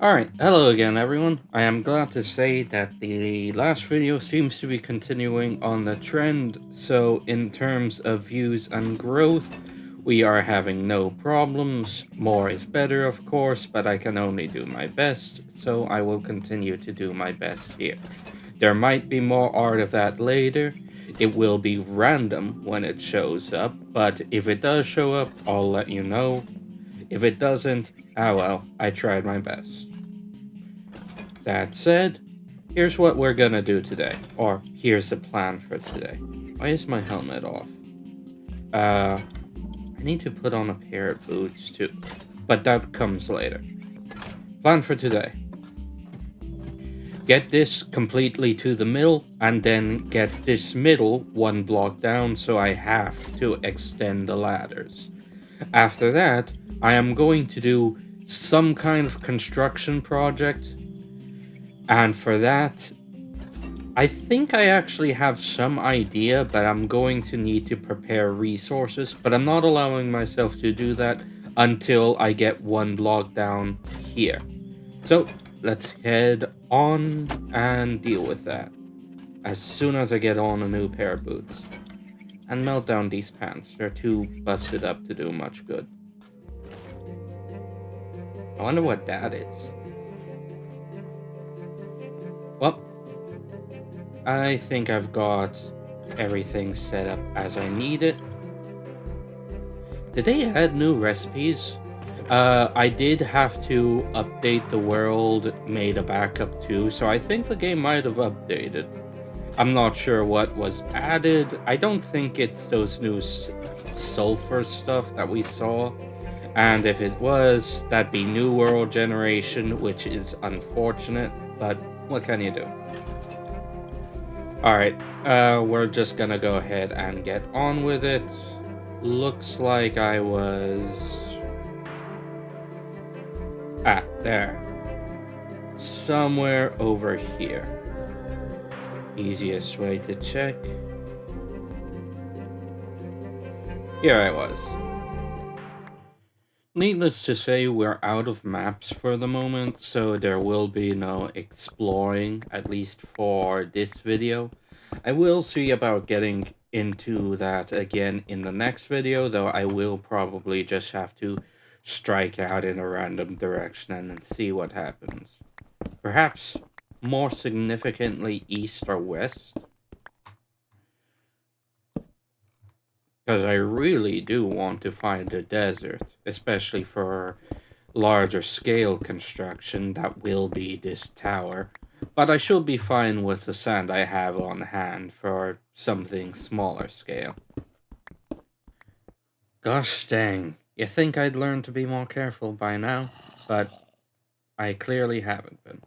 Alright, hello again everyone. I am glad to say that the last video seems to be continuing on the trend, so in terms of views and growth, we are having no problems. More is better, of course, but I can only do my best, so I will continue to do my best here. There might be more art of that later. It will be random when it shows up, but if it does show up, I'll let you know. If it doesn't, ah well, I tried my best. That said, here's what we're gonna do today. Or here's the plan for today. Why is my helmet off? I need to put on a pair of boots too. But that comes later. Plan for today. Get this completely to the middle and then get this middle one block down so I have to extend the ladders. After that, I am going to do some kind of construction project, and for that, I think I actually have some idea, but I'm going to need to prepare resources, but I'm not allowing myself to do that until I get one block down here. So let's head on and deal with that as soon as I get on a new pair of boots. And melt down these pants, they're too busted up to do much good. I wonder what that is. Well, I think I've got everything set up as I need it. Did they add new recipes? I did have to update the world, made a backup too, so I think the game might have updated. I'm not sure what was added. I don't think it's those new sulfur stuff that we saw. And if it was, that'd be New World Generation, which is unfortunate, but what can you do? Alright, we're just gonna go ahead and get on with it. Looks like I was... there. Somewhere over here. Easiest way to check. Here I was. Needless to say, we're out of maps for the moment, so there will be no exploring, at least for this video. I will see about getting into that again in the next video, though I will probably just have to strike out in a random direction and see what happens. Perhaps more significantly east or west. Because I really do want to find a desert, especially for larger scale construction that will be this tower. But I should be fine with the sand I have on hand for something smaller scale. Gosh dang, you think I'd learn to be more careful by now, but I clearly haven't been.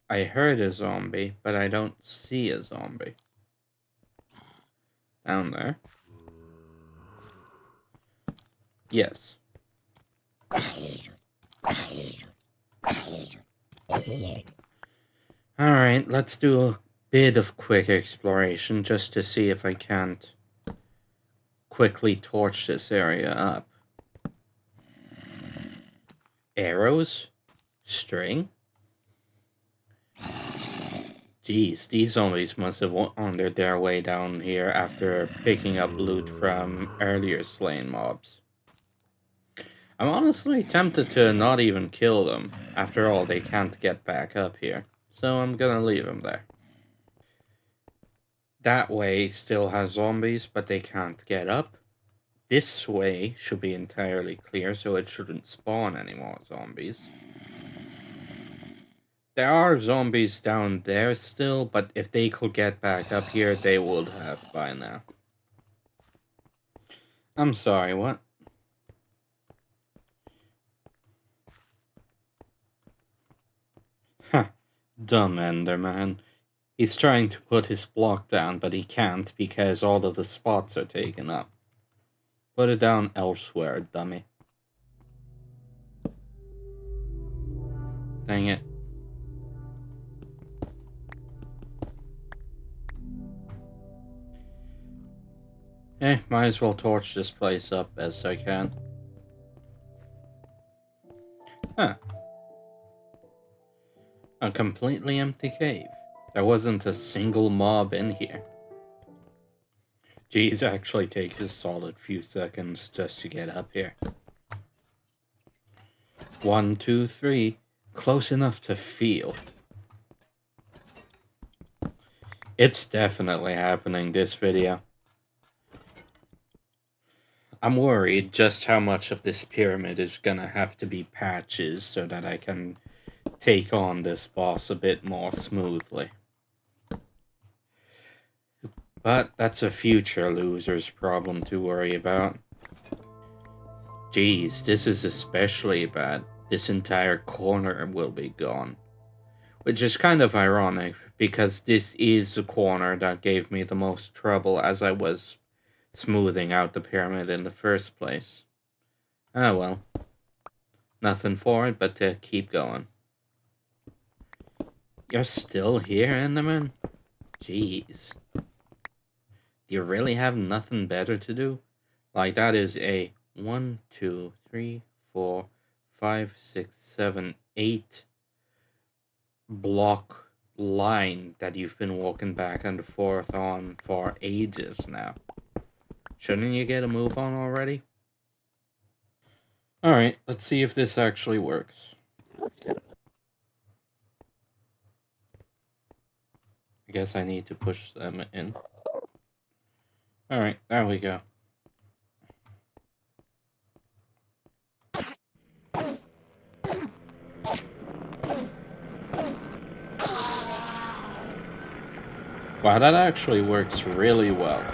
I heard a zombie, but I don't see a zombie. Down there. Yes. Alright, let's do a bit of quick exploration just to see if I can't quickly torch this area up. Arrows? String? Jeez, these zombies must have wandered their way down here after picking up loot from earlier slain mobs. I'm honestly tempted to not even kill them. After all, they can't get back up here, so I'm gonna leave them there. That way still has zombies, but they can't get up. This way should be entirely clear, so it shouldn't spawn any more zombies. There are zombies down there still, but if they could get back up here, they would have by now. I'm sorry, what? Huh, dumb Enderman. He's trying to put his block down, but he can't because all of the spots are taken up. Put it down elsewhere, dummy. Dang it. Might as well torch this place up as I can. Huh. A completely empty cave. There wasn't a single mob in here. Geez, actually takes a solid few seconds just to get up here. 1, 2, 3. Close enough to feel. It's definitely happening this video. I'm worried just how much of this pyramid is gonna have to be patches so that I can take on this boss a bit more smoothly. But that's a future loser's problem to worry about. Geez, this is especially bad. This entire corner will be gone. Which is kind of ironic, because this is the corner that gave me the most trouble as I was smoothing out the pyramid in the first place. Ah well. Nothing for it but to keep going. You're still here, Enderman? Jeez. Do you really have nothing better to do? Like, that is a 1, 2, 3, 4, 5, 6, 7, 8 block line that you've been walking back and forth on for ages now. Shouldn't you get a move on already? Alright, let's see if this actually works. I guess I need to push them in. Alright, there we go. Wow, that actually works really well.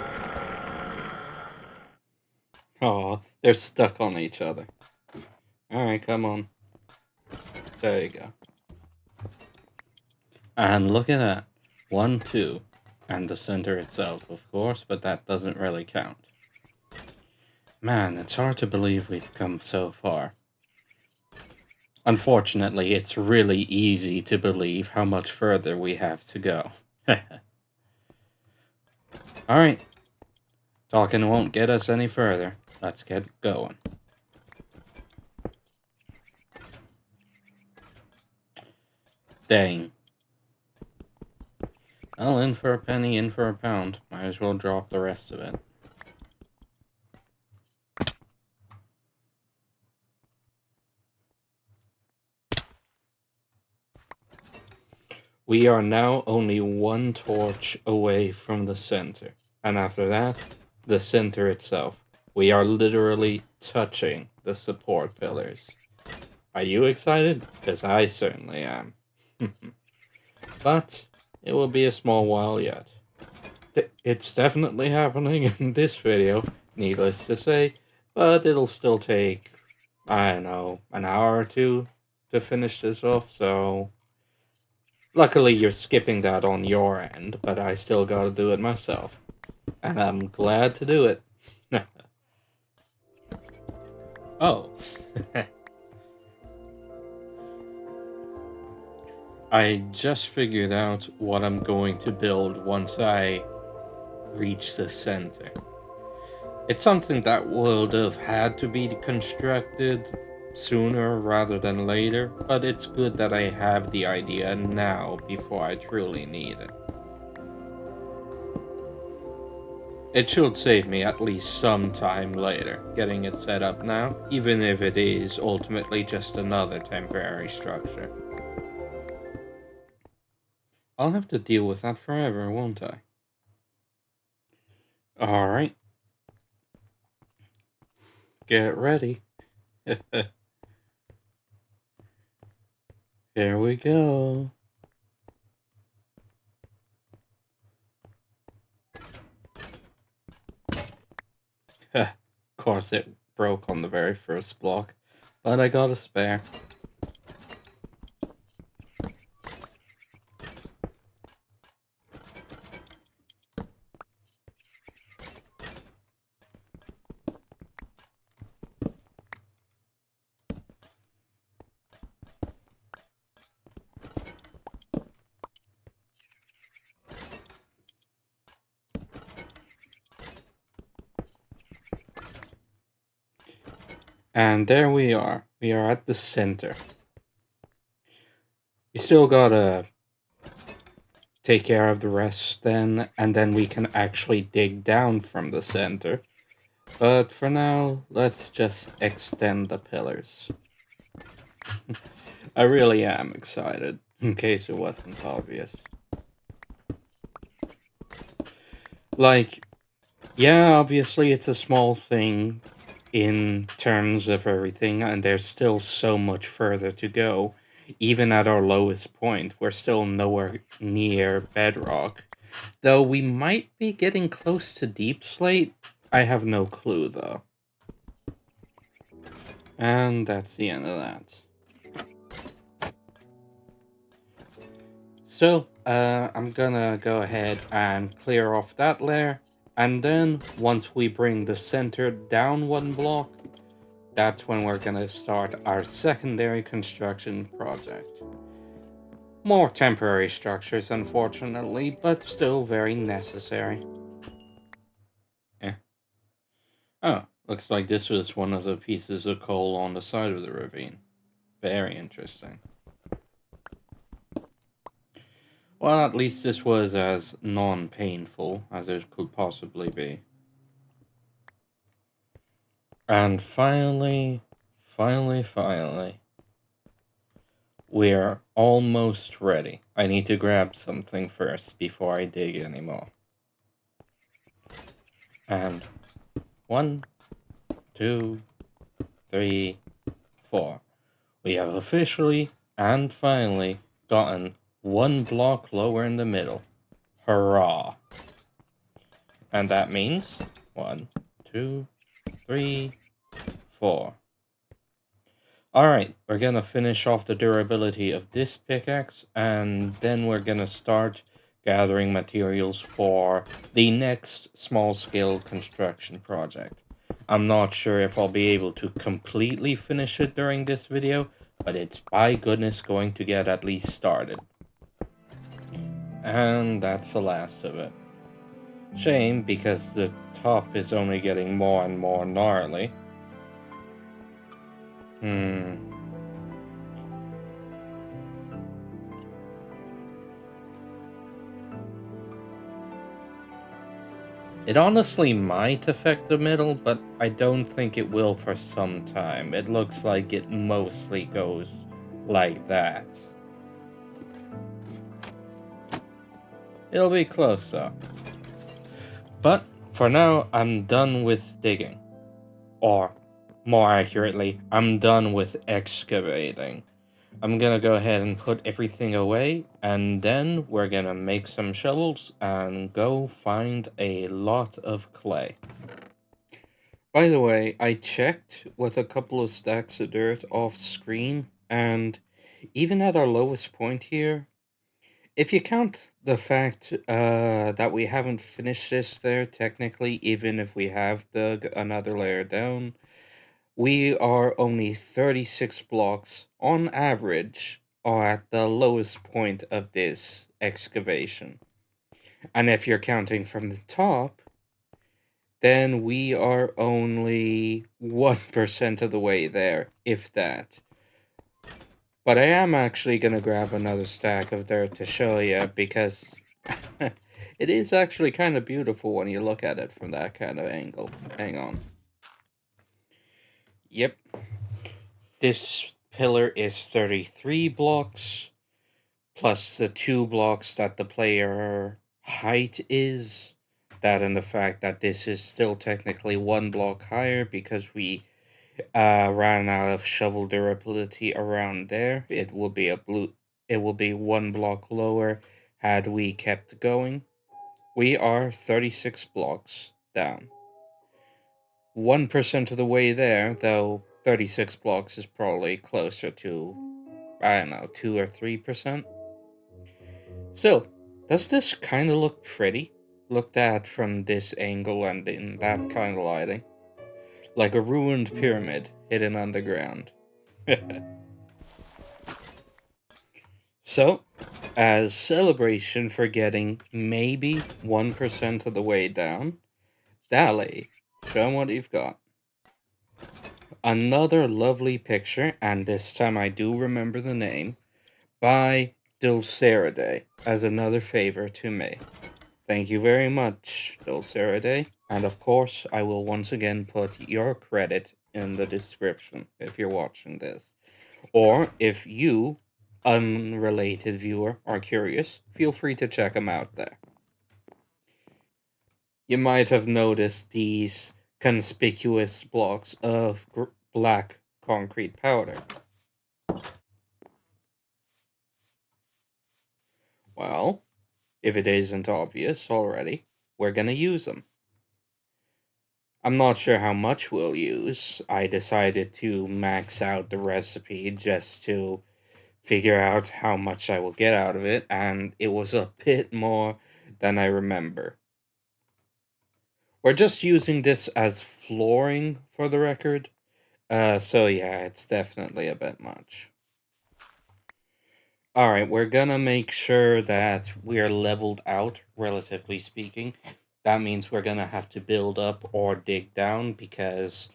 Oh, they're stuck on each other. Alright, come on. There you go. And look at that. 1, 2. And the center itself, of course, but that doesn't really count. Man, it's hard to believe we've come so far. Unfortunately, it's really easy to believe how much further we have to go. Alright. Talking won't get us any further. Let's get going. Dang. Well, in for a penny, in for a pound. Might as well drop the rest of it. We are now only one torch away from the center. And after that, the center itself. We are literally touching the support pillars. Are you excited? Because I certainly am. But it will be a small while yet. It's definitely happening in this video, needless to say, but it'll still take, I don't know, an hour or two to finish this off, so luckily you're skipping that on your end, but I still gotta do it myself. And I'm glad to do it. Oh. I just figured out what I'm going to build once I reach the center. It's something that would have had to be constructed sooner rather than later, but it's good that I have the idea now before I truly need it. It should save me at least some time later getting it set up now, even if it is ultimately just another temporary structure. I'll have to deal with that forever, won't I? Alright. Get ready. Here we go. Of course it broke on the very first block, but I got a spare. And there we are. We are at the center. We still gotta take care of the rest then, and then we can actually dig down from the center. But for now, let's just extend the pillars. I really am excited, in case it wasn't obvious. Like, yeah, obviously it's a small thing in terms of everything, and there's still so much further to go. Even at our lowest point, we're still nowhere near bedrock. Though we might be getting close to deep slate, I have no clue though. And that's the end of that. So, I'm gonna go ahead and clear off that layer, and then once we bring the center down one block, that's when we're gonna start our secondary construction project. More temporary structures, unfortunately, but still very necessary. Yeah. Oh, looks like this was one of the pieces of coal on the side of the ravine. Very interesting. Well, at least this was as non-painful as it could possibly be. And finally, we're almost ready. I need to grab something first before I dig anymore. And 1, 2, 3, 4. We have officially and finally gotten one block lower in the middle. Hurrah! And that means 1, 2, 3, 4. Alright, we're gonna finish off the durability of this pickaxe, and then we're gonna start gathering materials for the next small-scale construction project. I'm not sure if I'll be able to completely finish it during this video, but it's by goodness going to get at least started. And that's the last of it. Shame, because the top is only getting more and more gnarly. It honestly might affect the middle, but I don't think it will for some time. It looks like it mostly goes like that. It'll be close though. But for now, I'm done with digging. Or, more accurately, I'm done with excavating. I'm gonna go ahead and put everything away, and then we're gonna make some shovels and go find a lot of clay. By the way, I checked with a couple of stacks of dirt off screen, and even at our lowest point here, if you count the fact that we haven't finished this there technically, even if we have dug another layer down, we are only 36 blocks on average are at the lowest point of this excavation. And if you're counting from the top, then we are only 1% of the way there, if that. But I am actually going to grab another stack of dirt to show you, because it is actually kind of beautiful when you look at it from that kind of angle. Hang on. Yep. This pillar is 33 blocks, plus the 2 blocks that the player height is. That and the fact that this is still technically 1 block higher because we ran out of shovel durability around there. It will be 1 block lower had we kept going. We are 36 blocks down. 1% of the way there, though 36 blocks is probably closer to, I don't know, 2 or 3%. Still, does this kind of look pretty? Looked at from this angle and in that kind of lighting. Like a ruined pyramid hidden underground. So, as celebration for getting maybe 1% of the way down, Dally, show 'em what you've got. Another lovely picture, and this time I do remember the name, by Dulceride as another favor to me. Thank you very much, Dulceride. And of course, I will once again put your credit in the description if you're watching this. Or if you, unrelated viewer, are curious, feel free to check them out there. You might have noticed these conspicuous blocks of black concrete powder. Well, if it isn't obvious already, we're gonna use them. I'm not sure how much we'll use. I decided to max out the recipe just to figure out how much I will get out of it, and it was a bit more than I remember. We're just using this as flooring for the record, so yeah, it's definitely a bit much. Alright, we're gonna make sure that we're leveled out, relatively speaking. That means we're gonna have to build up or dig down because,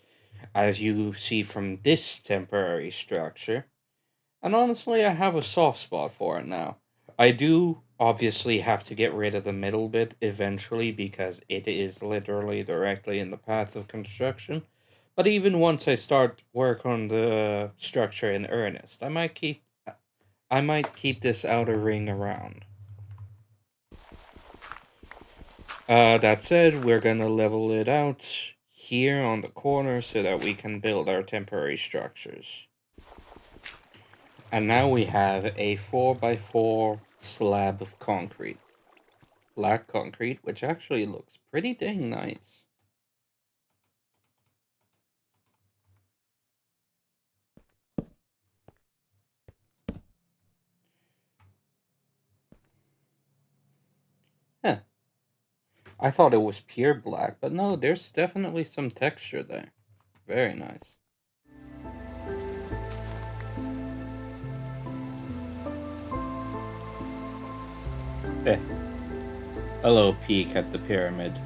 as you see from this temporary structure, and honestly, I have a soft spot for it now. I do obviously have to get rid of the middle bit eventually because it is literally directly in the path of construction. But even once I start work on the structure in earnest, I might keep this outer ring around. That said, we're gonna level it out here on the corner so that we can build our temporary structures. And now we have a 4x4 slab of concrete. Black concrete, which actually looks pretty dang nice. Huh. I thought it was pure black, but no, there's definitely some texture there. Very nice. Heh. Hello, peek at the pyramid.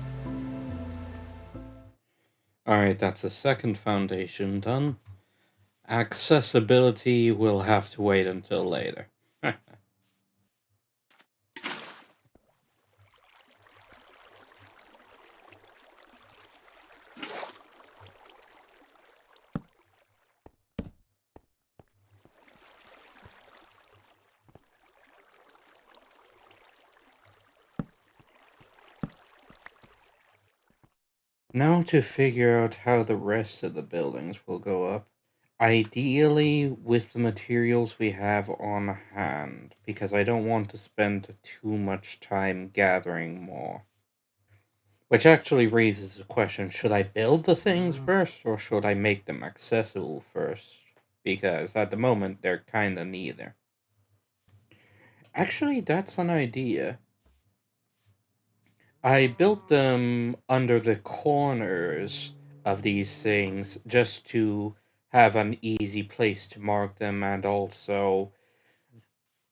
Alright, that's the second foundation done. Accessibility will have to wait until later. Now to figure out how the rest of the buildings will go up. Ideally with the materials we have on hand, because I don't want to spend too much time gathering more. Which actually raises the question, should I build the things first, or should I make them accessible first? Because at the moment, they're kinda neither. Actually, that's an idea. I built them under the corners of these things just to have an easy place to mark them, and also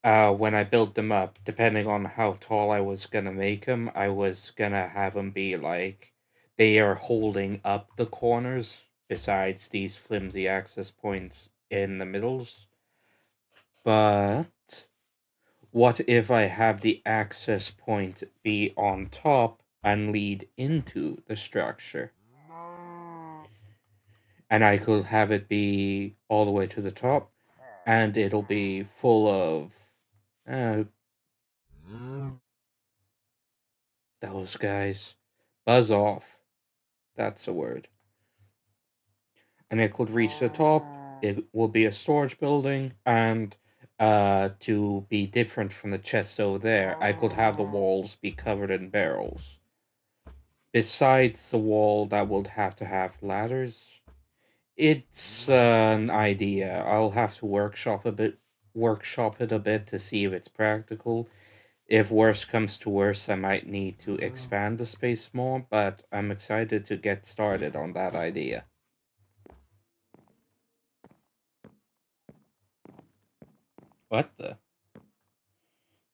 when I built them up, depending on how tall I was gonna make them, I was gonna have them be like they are holding up the corners besides these flimsy access points in the middles. But what if I have the access point be on top and lead into the structure? And I could have it be all the way to the top, and it'll be full of uh, those guys. Buzz off. That's a word. And it could reach the top. It will be a storage building, and to be different from the chest over there, I could have the walls be covered in barrels. Besides the wall that would have to have ladders, it's an idea. I'll have to workshop it a bit to see if it's practical. If worse comes to worse, I might need to expand the space more, but I'm excited to get started on that idea. What the?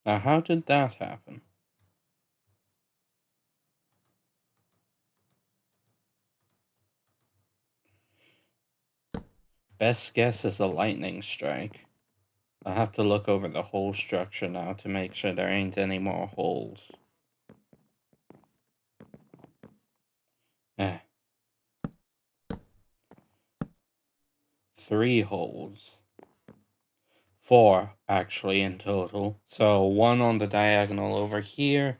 Now, how did that happen? best guess is a lightning strike. I'll have to look over the whole structure now to make sure there ain't any more holes. Eh, 3 holes. 4, actually, in total. So 1 on the diagonal over here,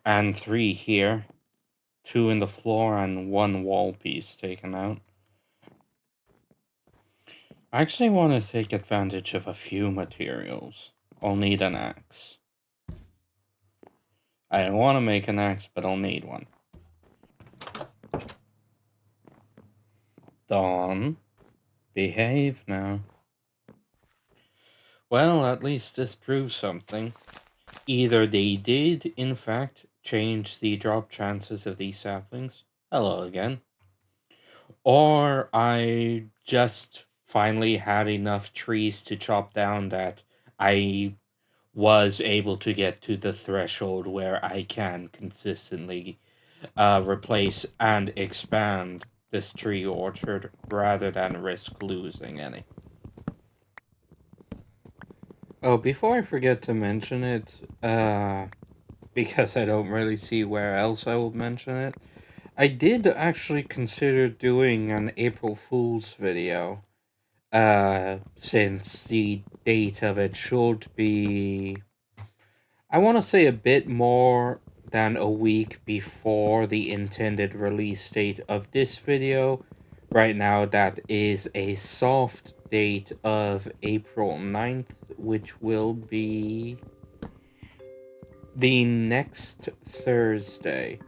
and 3 here. 2 in the floor, and 1 wall piece taken out. I actually want to take advantage of a few materials. I'll need an axe. I want to make an axe, but I'll need one. Dawn, behave now. Well, at least this proves something. Either they did, in fact, change the drop chances of these saplings. Hello again. Or I just finally had enough trees to chop down that I was able to get to the threshold where I can consistently replace and expand this tree orchard rather than risk losing any. Oh, before I forget to mention it, because I don't really see where else I will mention it, I did actually consider doing an April Fool's video, since the date of it should be, I want to say, a bit more than a week before the intended release date of this video. Right now, that is a soft date of April 9th, which will be the next Thursday.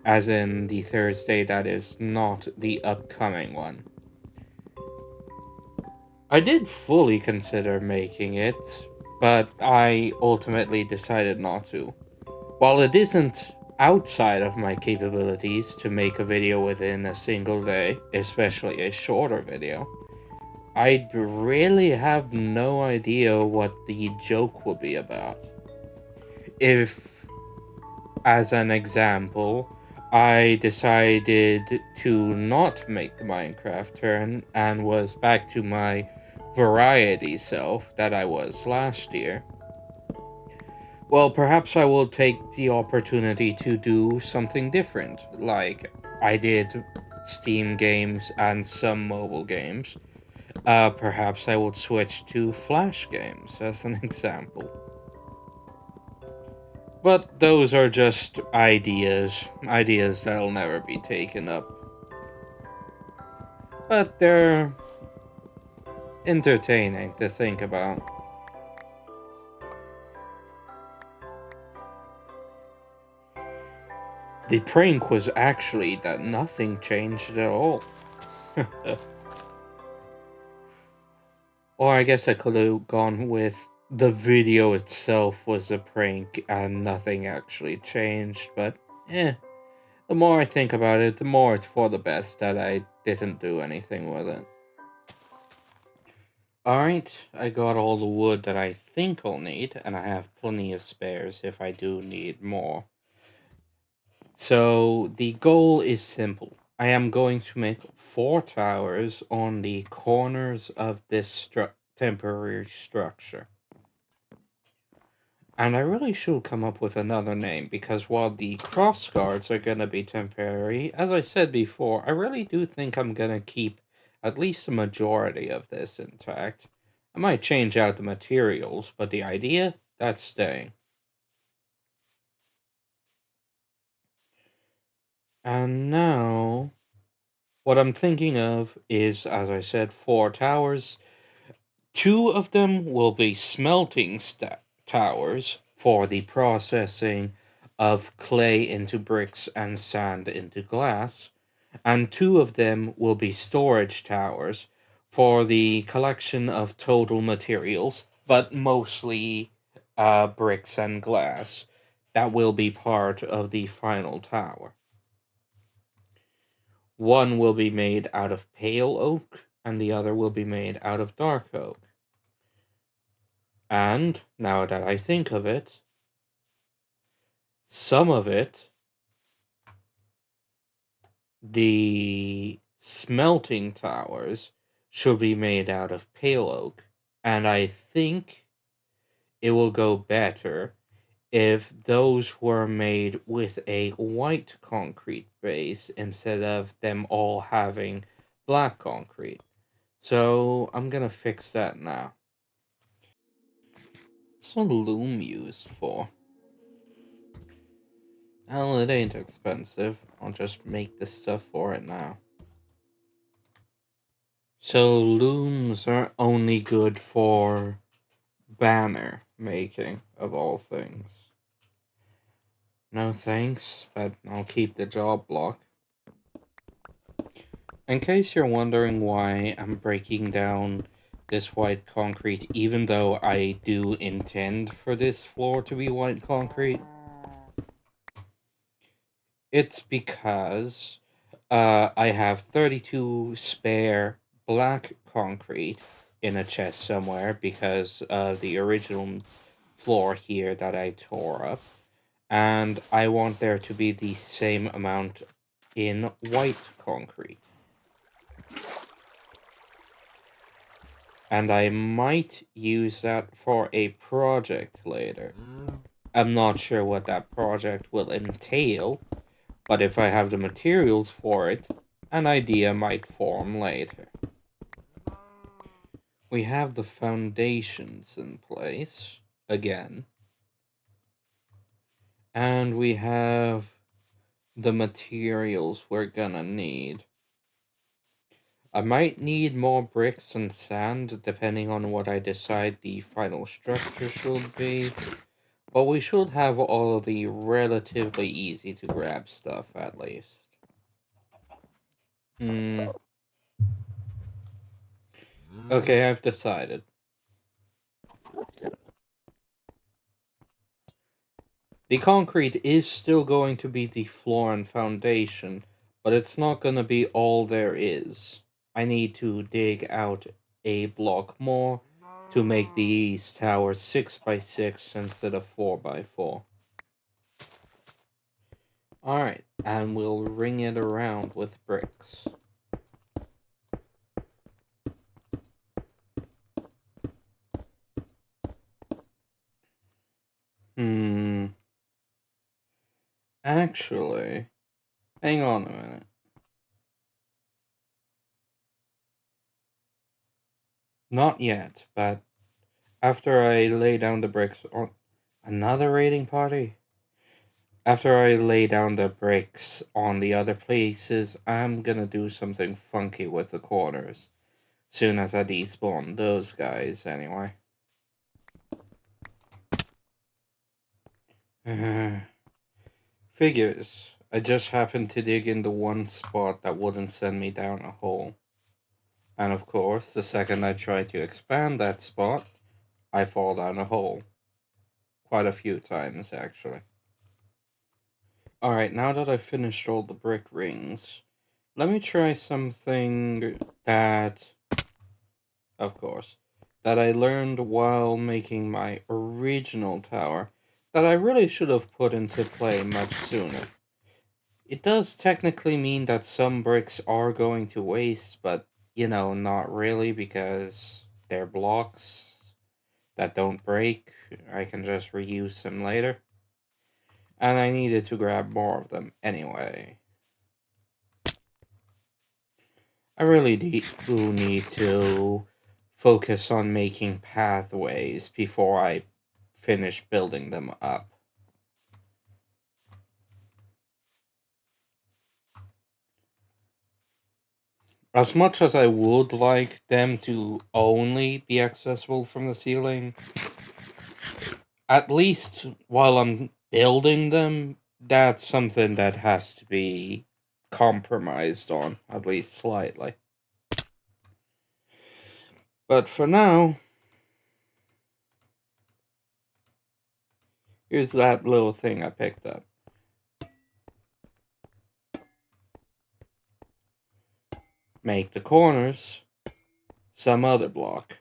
As in the Thursday that is not the upcoming one. I did fully consider making it, but I ultimately decided not to. While it isn't outside of my capabilities to make a video within a single day, especially a shorter video, I really have no idea what the joke will be about. If, as an example, I decided to not make the Minecraft turn and was back to my variety self that I was last year, well, perhaps I will take the opportunity to do something different, like I did Steam games and some mobile games. Perhaps I would switch to Flash games, as an example. But those are just ideas that'll never be taken up. But they're entertaining to think about. The prank was actually that nothing changed at all. Or I guess I could have gone with the video itself was a prank and nothing actually changed, but the more I think about it, the more it's for the best that I didn't do anything with it. Alright, I got all the wood that I think I'll need, and I have plenty of spares if I do need more. So the goal is simple. I am going to make 4 towers on the corners of this temporary structure. And I really should come up with another name, because while the cross guards are going to be temporary, as I said before, I really do think I'm going to keep at least the majority of this intact. I might change out the materials, but the idea, that's staying. And now, what I'm thinking of is, as I said, 4 towers. 2 of them will be smelting towers for the processing of clay into bricks and sand into glass, and 2 of them will be storage towers for the collection of total materials, but mostly bricks and glass. That will be part of the final tower. One will be made out of pale oak, and the other will be made out of dark oak. And, now that I think of it, some of it, the smelting towers, should be made out of pale oak. And I think it will go better if those were made with a white concrete base instead of them all having black concrete. So I'm gonna fix that now. What's a loom used for? Well, it ain't expensive. I'll just make the stuff for it now. So looms are only good for banner making, of all things. No thanks, but I'll keep the job block. In case you're wondering why I'm breaking down this white concrete, even though I do intend for this floor to be white concrete, it's because I have 32 spare black concrete in a chest somewhere because of the original floor here that I tore up. And I want there to be the same amount in white concrete. And I might use that for a project later. I'm not sure what that project will entail, but if I have the materials for it, an idea might form later. We have the foundations in place, again. And we have the materials we're gonna need. I might need more bricks and sand depending on what I decide the final structure should be. But we should have all of the relatively easy to grab stuff at least. Hmm. Okay, I've decided. The concrete is still going to be the floor and foundation, but it's not going to be all there is. I need to dig out a block more to make these towers 6x6 instead of 4x4. Alright, and we'll ring it around with bricks. Hmm. Actually, hang on a minute. Not yet, but after I lay down the bricks on another raiding party? After I lay down the bricks on the other places, I'm gonna do something funky with the corners. Soon as I despawn those guys, anyway. Figures. I just happened to dig in the one spot that wouldn't send me down a hole. And of course, the second I try to expand that spot, I fall down a hole. Quite a few times, actually. Alright, now that I've finished all the brick rings, let me try something that, of course, that I learned while making my original tower that I really should have put into play much sooner. It does technically mean that some bricks are going to waste, but, not really because they're blocks that don't break. I can just reuse them later. And I needed to grab more of them anyway. I really do need to focus on making pathways before I finish building them up. As much as I would like them to only be accessible from the ceiling, at least while I'm building them, that's something that has to be compromised on, at least slightly. But for now, here's that little thing I picked up. Make the corners some other block.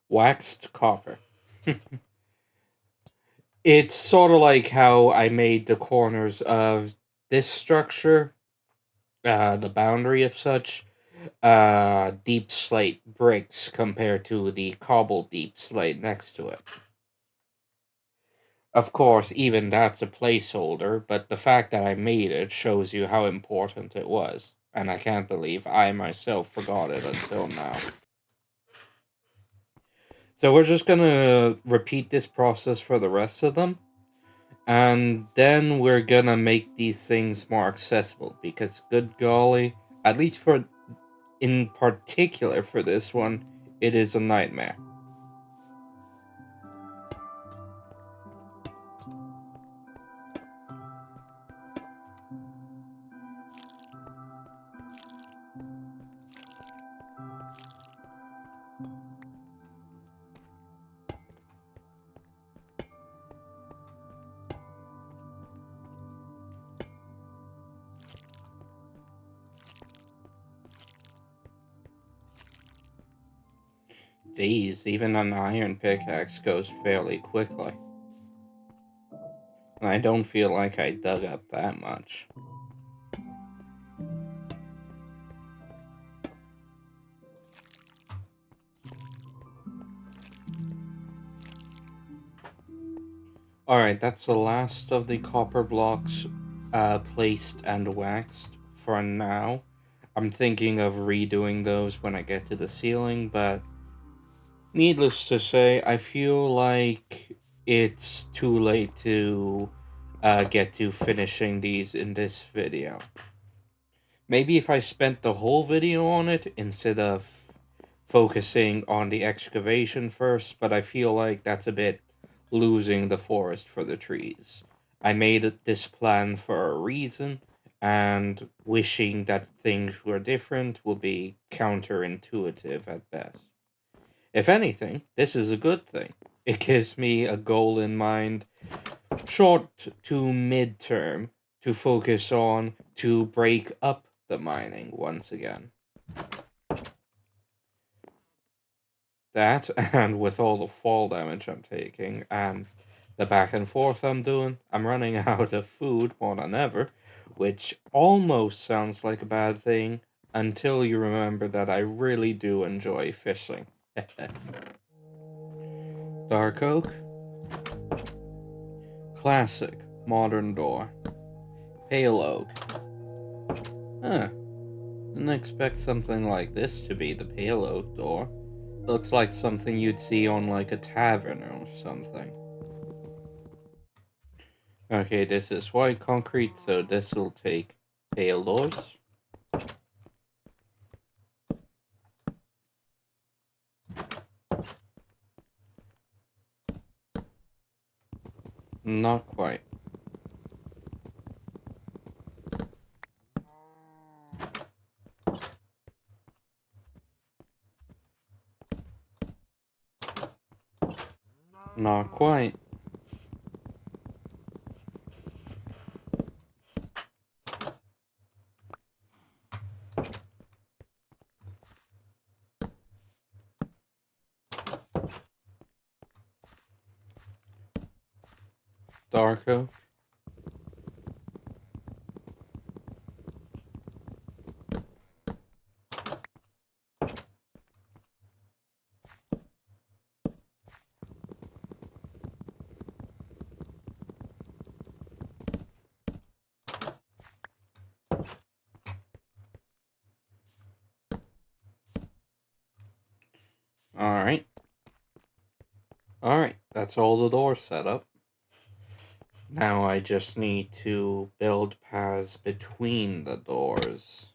Waxed copper. It's sort of like how I made the corners of this structure, the boundary of such, deep slate bricks compared to the cobble deep slate next to it. Of course, even that's a placeholder, but the fact that I made it shows you how important it was, and I can't believe I myself forgot it until now. So we're just gonna repeat this process for the rest of them, and then we're gonna make these things more accessible, because good golly, at least for in particular for this one, it is a nightmare. These, even an iron pickaxe goes fairly quickly. And I don't feel like I dug up that much. Alright, that's the last of the copper blocks placed and waxed for now. I'm thinking of redoing those when I get to the ceiling, but needless to say, I feel like it's too late to get to finishing these in this video. Maybe if I spent the whole video on it instead of focusing on the excavation first, but I feel like that's a bit losing the forest for the trees. I made this plan for a reason, and wishing that things were different will be counterintuitive at best. If anything, this is a good thing. It gives me a goal in mind, short to mid-term, to focus on to break up the mining once again. That, and with all the fall damage I'm taking, and the back and forth I'm doing, I'm running out of food more than ever, which almost sounds like a bad thing until you remember that I really do enjoy fishing. Dark oak. Classic modern door. Pale oak. Huh. Didn't expect something like this to be the pale oak door. Looks like something you'd see on like a tavern or something. Okay, this is white concrete, so this will take pale doors. Not quite. Not quite. Dark oak. Alright. Alright, that's all the doors set up. Now I just need to build paths between the doors.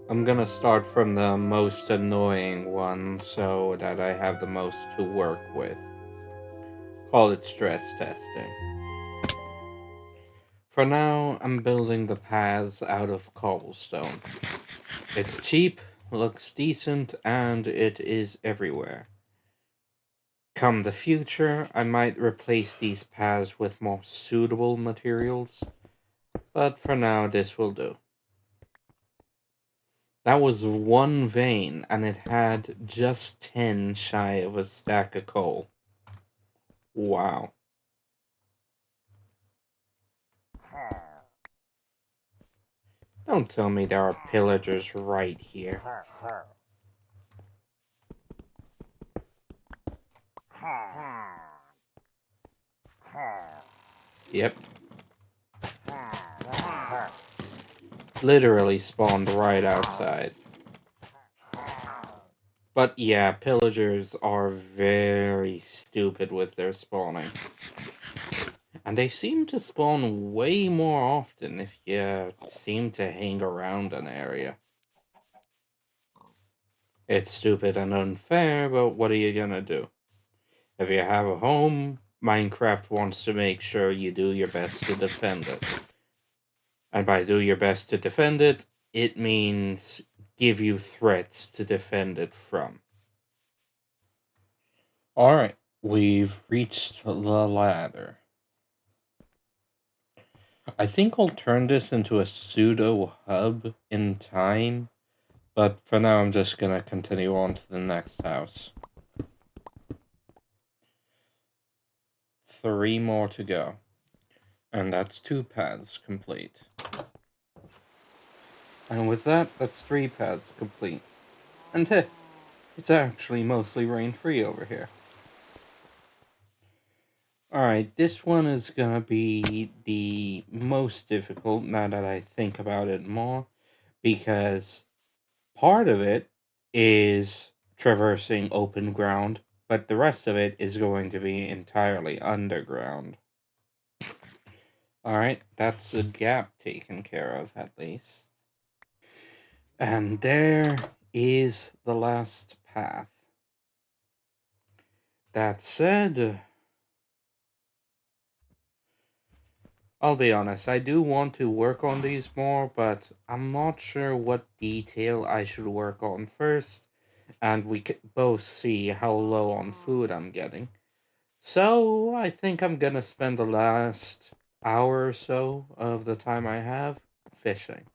I'm gonna start from the most annoying one so that I have the most to work with. Call it stress testing. For now, I'm building the paths out of cobblestone. It's cheap, looks decent, and it is everywhere. Come the future, I might replace these paths with more suitable materials, but for now this will do. That was one vein, and it had just 10 shy of a stack of coal. Wow. Don't tell me there are pillagers right here. Yep. Literally spawned right outside. But yeah, pillagers are very stupid with their spawning. And they seem to spawn way more often if you seem to hang around an area. It's stupid and unfair, but what are you gonna do? If you have a home, Minecraft wants to make sure you do your best to defend it. And by do your best to defend it, it means give you threats to defend it from. Alright, we've reached the ladder. I think I'll turn this into a pseudo hub in time, but for now I'm just gonna continue on to the next house. 3 more to go. And that's 2 paths complete. And with that, that's 3 paths complete. And hey, it's actually mostly rain-free over here. Alright, this one is gonna be the most difficult now that I think about it more, because part of it is traversing open ground, but the rest of it is going to be entirely underground. Alright, that's a gap taken care of, at least. And there is the last path. That said, I'll be honest, I do want to work on these more, but I'm not sure what detail I should work on first, and we could both see how low on food I'm getting. So, I think I'm gonna spend the last hour or so of the time I have fishing.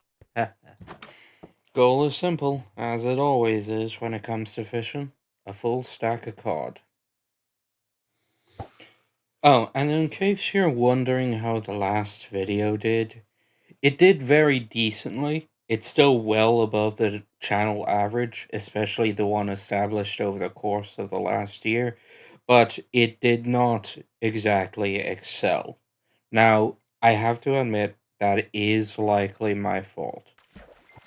Goal is simple, as it always is when it comes to fishing. A full stack of cod. Oh, and in case you're wondering how the last video did, it did very decently. It's still well above the channel average, especially the one established over the course of the last year, but it did not exactly excel. Now, I have to admit that is likely my fault.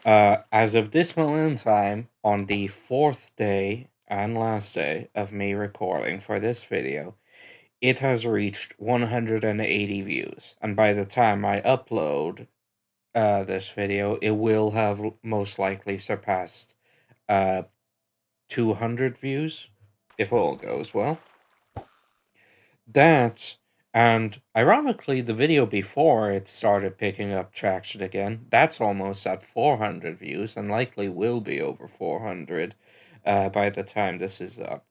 As of this moment in time, on the 4th day and last day of me recording for this video, it has reached 180 views, and by the time I upload this video, it will have most likely surpassed 200 views, if all goes well. That, and ironically, the video before it started picking up traction again, that's almost at 400 views, and likely will be over 400 by the time this is up.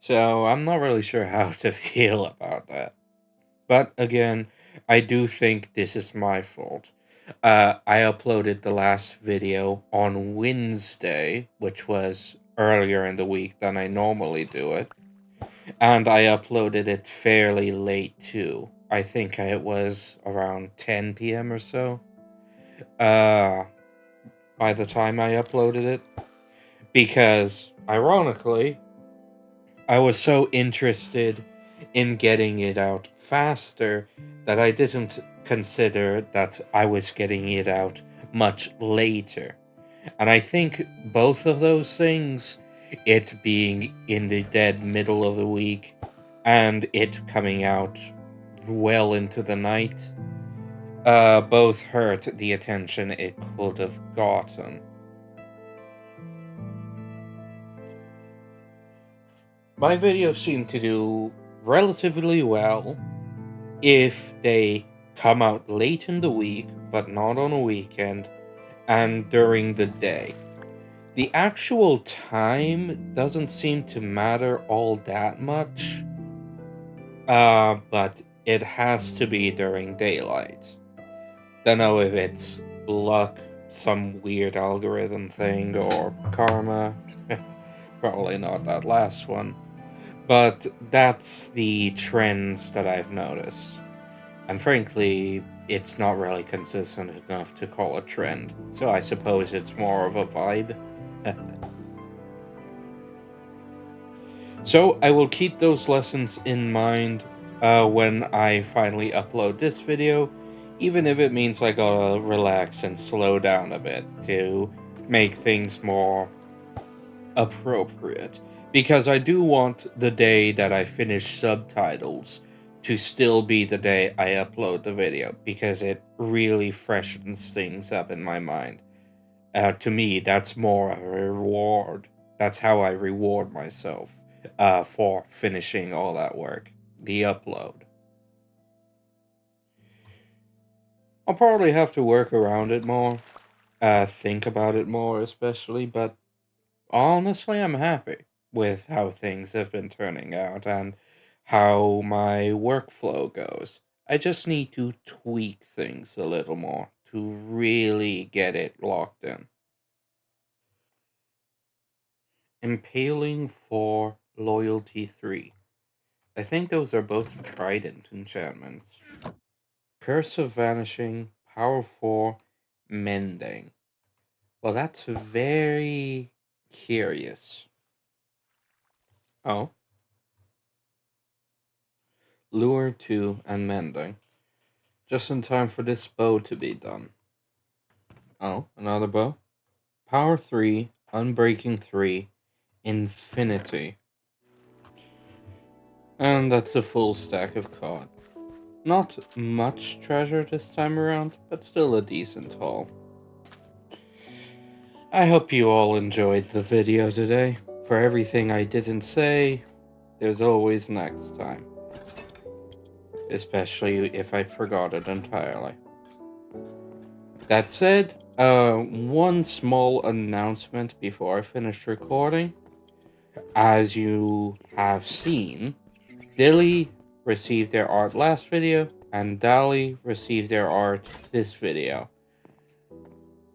So I'm not really sure how to feel about that. But again, I do think this is my fault. I uploaded the last video on Wednesday, which was earlier in the week than I normally do it. And I uploaded it fairly late too. I think it was around 10 p.m. or so. By the time I uploaded it. Because, ironically, I was so interested in getting it out faster that I didn't consider that I was getting it out much later. And I think both of those things, it being in the dead middle of the week and it coming out well into the night, both hurt the attention it could have gotten. My videos seem to do relatively well if they come out late in the week, but not on a weekend, and during the day. The actual time doesn't seem to matter all that much, but it has to be during daylight. Don't know if it's luck, some weird algorithm thing, or karma. Probably not that last one. But that's the trends that I've noticed. And frankly, it's not really consistent enough to call a trend, so I suppose it's more of a vibe. So I will keep those lessons in mind when I finally upload this video, even if it means I gotta relax and slow down a bit to make things more appropriate. Because I do want the day that I finish subtitles to still be the day I upload the video, because it really freshens things up in my mind. To me, that's more a reward. That's how I reward myself for finishing all that work. The upload. I'll probably have to work around it more, think about it more, especially, but honestly, I'm happy with how things have been turning out and how my workflow goes. I just need to tweak things a little more to really get it locked in. Impaling for Loyalty 3. I think those are both trident enchantments. Curse of Vanishing, Power 4, Mending. Well, that's very curious. Oh, Lure 2 and Mending. Just in time for this bow to be done. Oh, another bow? Power 3, Unbreaking 3, Infinity. And that's a full stack of card. Not much treasure this time around, but still a decent haul. I hope you all enjoyed the video today. For everything I didn't say, there's always next time. Especially if I forgot it entirely. That said, one small announcement before I finish recording. As you have seen, Dilly received their art last video, and Dally received their art this video.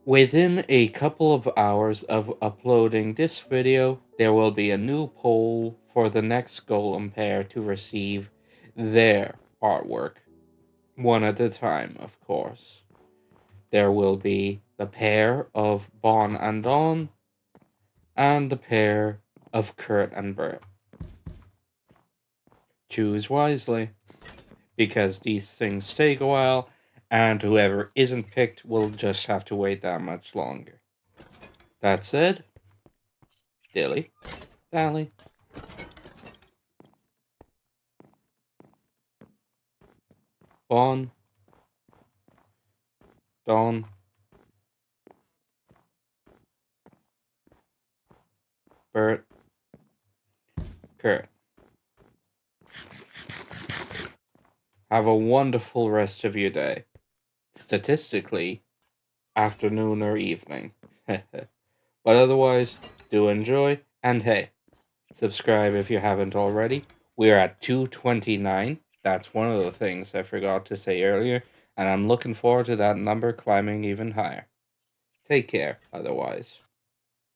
Within a couple of hours of uploading this video, there will be a new poll for the next Golem pair to receive their artwork. One at a time, of course. There will be the pair of Bon and Dawn, and the pair of Kurt and Bert. Choose wisely, because these things take a while, and whoever isn't picked will just have to wait that much longer. That said, Dilly, Dally, Bon, Dawn, Bert, Kurt. Have a wonderful rest of your day. Statistically, afternoon or evening. But otherwise, do enjoy, and hey, subscribe if you haven't already. We're at 229. That's one of the things I forgot to say earlier, and I'm looking forward to that number climbing even higher. Take care, otherwise.